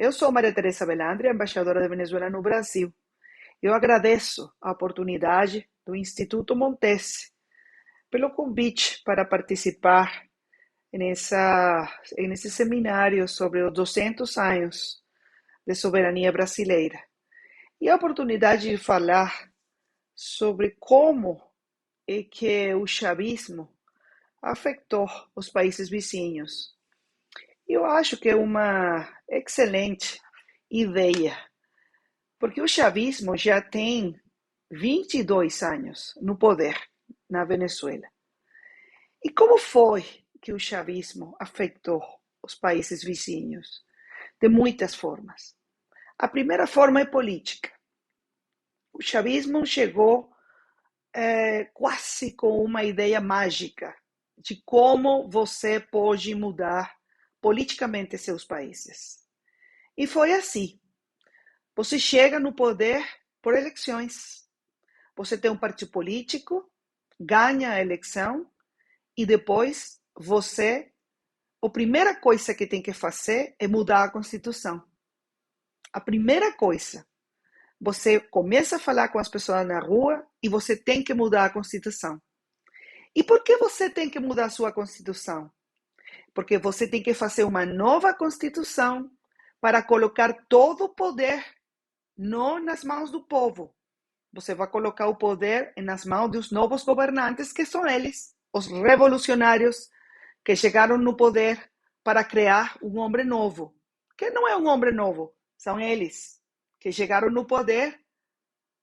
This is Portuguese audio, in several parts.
Eu sou Maria Teresa Belandre, embaixadora da Venezuela no Brasil. Eu agradeço a oportunidade do Instituto Montese pelo convite para participar nesse seminário sobre os 200 anos de soberania brasileira. E a oportunidade de falar sobre como é que o chavismo afetou os países vizinhos. Eu acho que é uma excelente ideia, porque o chavismo já tem 22 anos no poder na Venezuela. E como foi que o chavismo afetou os países vizinhos? De muitas formas. A primeira forma é política. O chavismo chegou quase com uma ideia mágica de como você pode mudar politicamente seus países. E foi assim. Você chega no poder por eleições. Você tem um partido político, ganha a eleição e depois a primeira coisa que tem que fazer é mudar a Constituição. A primeira coisa, você começa a falar com as pessoas na rua e você tem que mudar a Constituição. E por que você tem que mudar a sua Constituição? Porque você tem que fazer uma nova Constituição para colocar todo o poder não nas mãos do povo. Você vai colocar o poder nas mãos dos novos governantes, que são eles, os revolucionários que chegaram no poder para criar um homem novo. Que não é um homem novo, são eles que chegaram no poder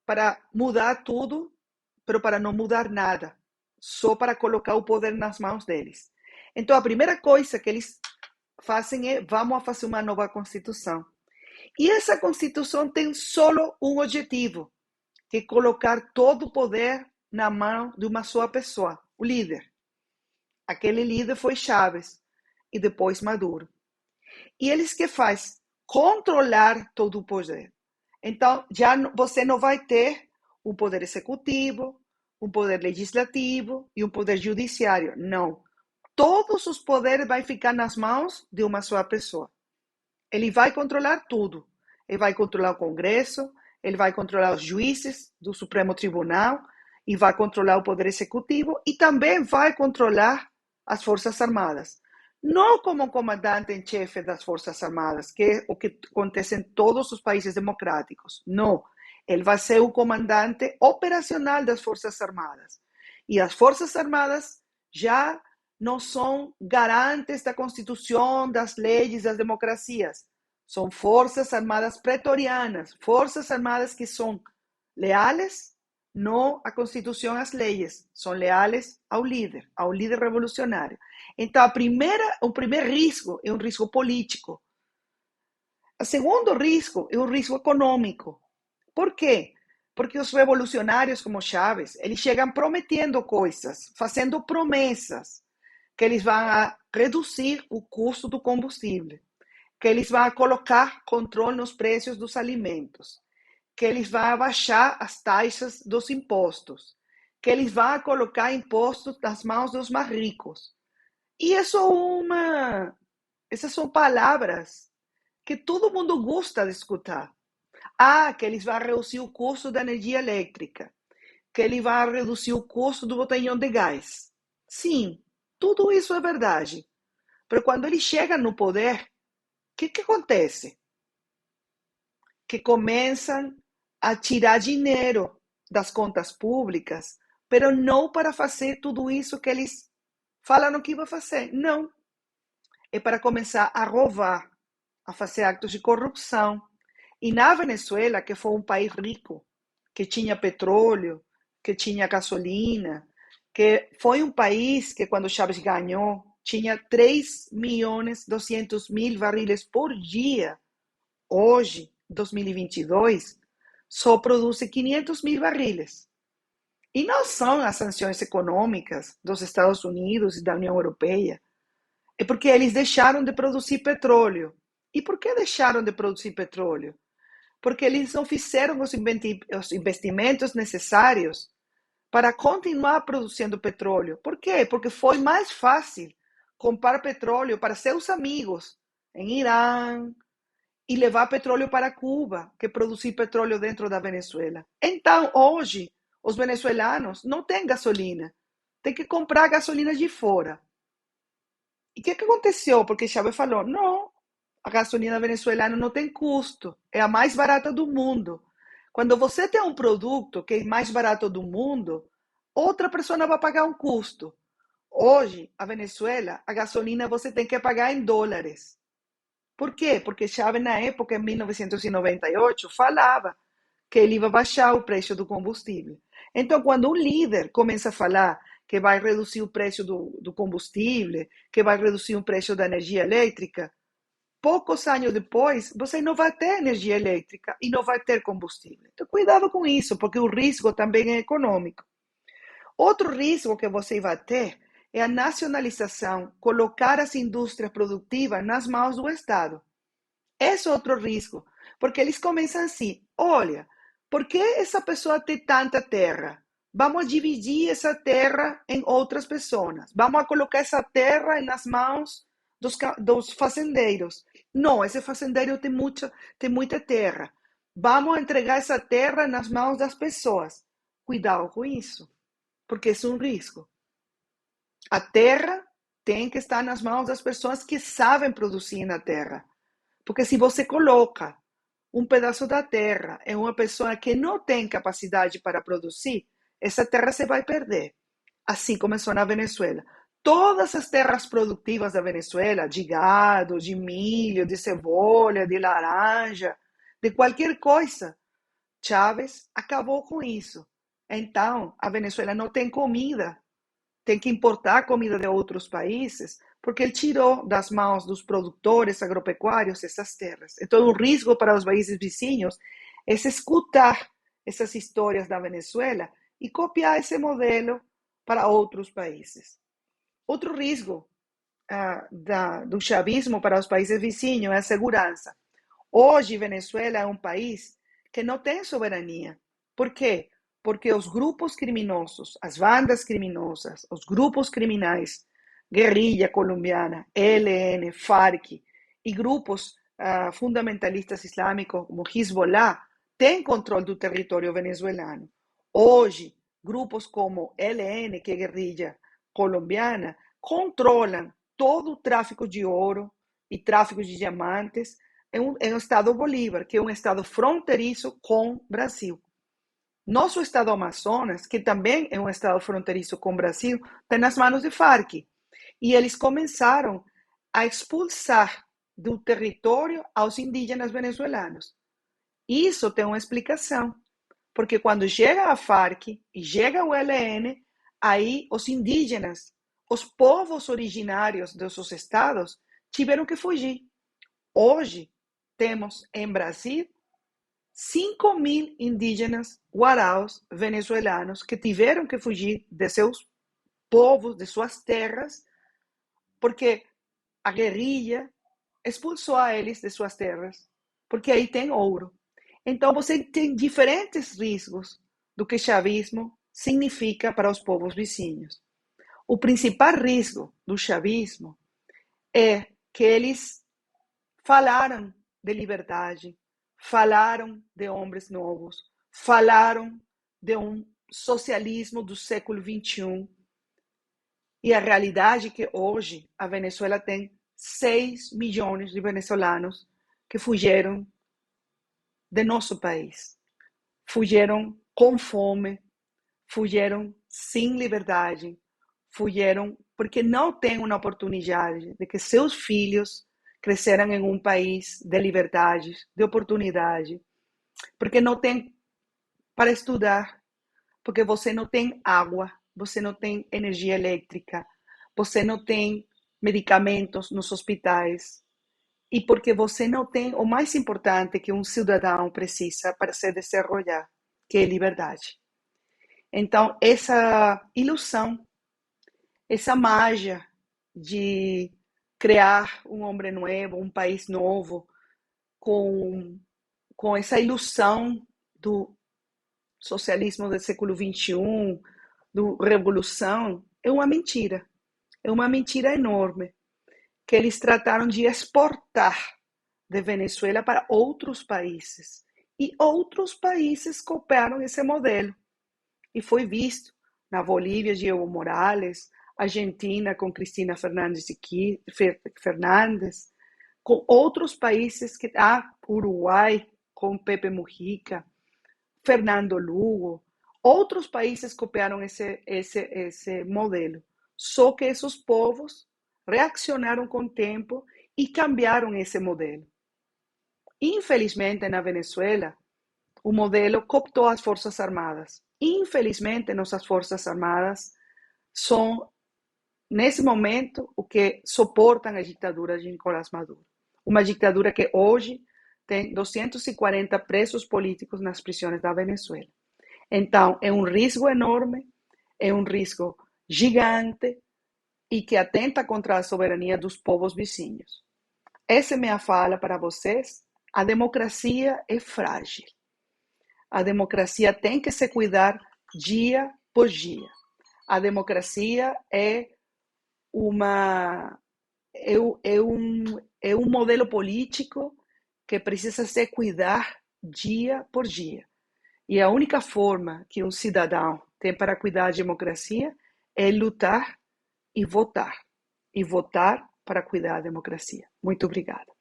para mudar tudo, mas para não mudar nada, só para colocar o poder nas mãos deles. Então, a primeira coisa que eles fazem é: vamos fazer uma nova Constituição. E essa Constituição tem só um objetivo, que é colocar todo o poder na mão de uma só pessoa, o líder. Aquele líder foi Chávez e depois Maduro. E eles que faz? Controlar todo o poder. Então, já você não vai ter um poder executivo, um poder legislativo e um poder judiciário. Não. Todos os poderes vão ficar nas mãos de uma só pessoa. Ele vai controlar tudo. Ele vai controlar o Congresso, ele vai controlar os juízes do Supremo Tribunal, e vai controlar o poder executivo e também vai controlar as Forças Armadas. Não como comandante em chefe das Forças Armadas, que é o que acontece em todos os países democráticos. Não. Ele vai ser o comandante operacional das Forças Armadas. E as Forças Armadas já não são garantes da Constituição, das leis, das democracias. São Forças Armadas pretorianas, Forças Armadas que são leais não à Constituição e às leis, são leais ao líder revolucionário. Então, o primeiro risco é um risco político. O segundo risco é um risco econômico. Por quê? Porque os revolucionários como Chávez, eles chegam prometendo coisas, fazendo promessas, que eles vão reduzir o custo do combustível, que eles vão colocar controle nos preços dos alimentos, que eles vão abaixar as taxas dos impostos, que eles vão colocar impostos nas mãos dos mais ricos. E essas são palavras que todo mundo gosta de escutar. Ah, que eles vão reduzir o custo da energia elétrica, que eles vão reduzir o custo do botijão de gás. Sim, tudo isso é verdade. Mas quando eles chegam no poder, o que acontece? Que começam a tirar dinheiro das contas públicas, mas não para fazer tudo isso que eles falaram que iam fazer. Não. É para começar a roubar, a fazer atos de corrupção. E na Venezuela, que foi um país rico, que tinha petróleo, que tinha gasolina, que foi um país que, quando Chávez ganhou, tinha 3.200.000 barris por dia. Hoje, 2022, só produz 500.000 barris. E não são as sanções econômicas dos Estados Unidos e da União Europeia. É porque eles deixaram de produzir petróleo. E por que deixaram de produzir petróleo? Porque eles não fizeram os investimentos necessários para continuar produzindo petróleo. Por quê? Porque foi mais fácil comprar petróleo para seus amigos em Irã, e levar petróleo para Cuba, que produzir petróleo dentro da Venezuela. Então, hoje, os venezuelanos não têm gasolina, tem que comprar gasolina de fora. E o que aconteceu? Porque Chávez falou, não, a gasolina venezuelana não tem custo, é a mais barata do mundo. Quando você tem um produto que é mais barato do mundo, outra pessoa vai pagar um custo. Hoje, a Venezuela, a gasolina você tem que pagar em dólares. Por quê? Porque Chávez, na época, em 1998, falava que ele ia baixar o preço do combustível. Então, quando um líder começa a falar que vai reduzir o preço do combustível, que vai reduzir o preço da energia elétrica, poucos anos depois, você não vai ter energia elétrica e não vai ter combustível. Então, cuidado com isso, porque o risco também é econômico. Outro risco que você vai ter é a nacionalização, colocar as indústrias produtivas nas mãos do Estado. Esse é outro risco, porque eles começam assim: olha, por que essa pessoa tem tanta terra? Vamos dividir essa terra em outras pessoas. Vamos colocar essa terra nas mãos dos fazendeiros. Não, esse fazendeiro tem muita terra. Vamos entregar essa terra nas mãos das pessoas. Cuidado com isso, porque é um risco. A terra tem que estar nas mãos das pessoas que sabem produzir na terra. Porque se você coloca um pedaço da terra em uma pessoa que não tem capacidade para produzir, essa terra se vai perder. Assim começou na Venezuela. Todas as terras produtivas da Venezuela, de gado, de milho, de cebola, de laranja, de qualquer coisa, Chávez acabou com isso. Então, a Venezuela não tem comida, tem que importar comida de outros países, porque ele tirou das mãos dos produtores agropecuários essas terras. Então, o risco para os países vizinhos é escutar essas histórias da Venezuela e copiar esse modelo para outros países. Outro risco do chavismo para os países vizinhos é a segurança. Hoje, Venezuela é um país que não tem soberania. Por quê? Porque os grupos criminosos, as bandas criminosas, os grupos criminais, guerrilha colombiana, ELN, FARC e grupos fundamentalistas islâmicos como Hezbollah têm controle do território venezuelano. Hoje, grupos como ELN, que é guerrilha colombiana, controlam todo o tráfico de ouro e tráfico de diamantes em o estado Bolívar, que é um estado fronteiriço com Brasil. Nosso estado Amazonas, que também é um estado fronteiriço com o Brasil, está nas mãos de FARC. E eles começaram a expulsar do território aos indígenas venezuelanos. Isso tem uma explicação, porque quando chega a FARC e chega o ELN, aí os indígenas, os povos originários desses estados, tiveram que fugir. Hoje, temos em Brasil 5.000 indígenas guaraus venezuelanos que tiveram que fugir de seus povos, de suas terras, porque a guerrilha expulsou a eles de suas terras, porque aí tem ouro. Então, você tem diferentes riscos do que chavismo significa para os povos vizinhos. O principal risco do chavismo é que eles falaram de liberdade, falaram de homens novos, falaram de um socialismo do século XXI. E a realidade é que hoje a Venezuela tem 6 milhões de venezuelanos que fugiram de nosso país. Fugiram com fome, fugiram sem liberdade, fugiram porque não têm uma oportunidade de que seus filhos cresceram em um país de liberdade, de oportunidade, porque não tem para estudar, porque você não tem água, você não tem energia elétrica, você não tem medicamentos nos hospitais, e porque você não tem o mais importante que um cidadão precisa para se desenvolver, que é liberdade. Então, essa ilusão, essa mágica de criar um homem novo, um país novo, com essa ilusão do socialismo do século XXI, do revolução, é uma mentira. É uma mentira enorme que eles trataram de exportar de Venezuela para outros países. E outros países copiaram esse modelo. E foi visto na Bolívia de Evo Morales, Argentina com Cristina Fernandes, com outros países, Uruguai com Pepe Mujica, Fernando Lugo. Outros países copiaram esse modelo. Só que esses povos reaccionaram com o tempo e cambiaram esse modelo. Infelizmente, na Venezuela, o modelo cooptou as Forças Armadas. Infelizmente, nossas Forças Armadas são, nesse momento, o que suportam a ditadura de Nicolás Maduro. Uma ditadura que hoje tem 240 presos políticos nas prisões da Venezuela. Então, é um risco enorme, é um risco gigante e que atenta contra a soberania dos povos vizinhos. Essa é minha fala para vocês. A democracia é frágil. A democracia tem que se cuidar dia por dia. A democracia é um modelo político que precisa se cuidar dia por dia. E a única forma que um cidadão tem para cuidar da democracia é lutar e votar. E votar para cuidar da democracia. Muito obrigada.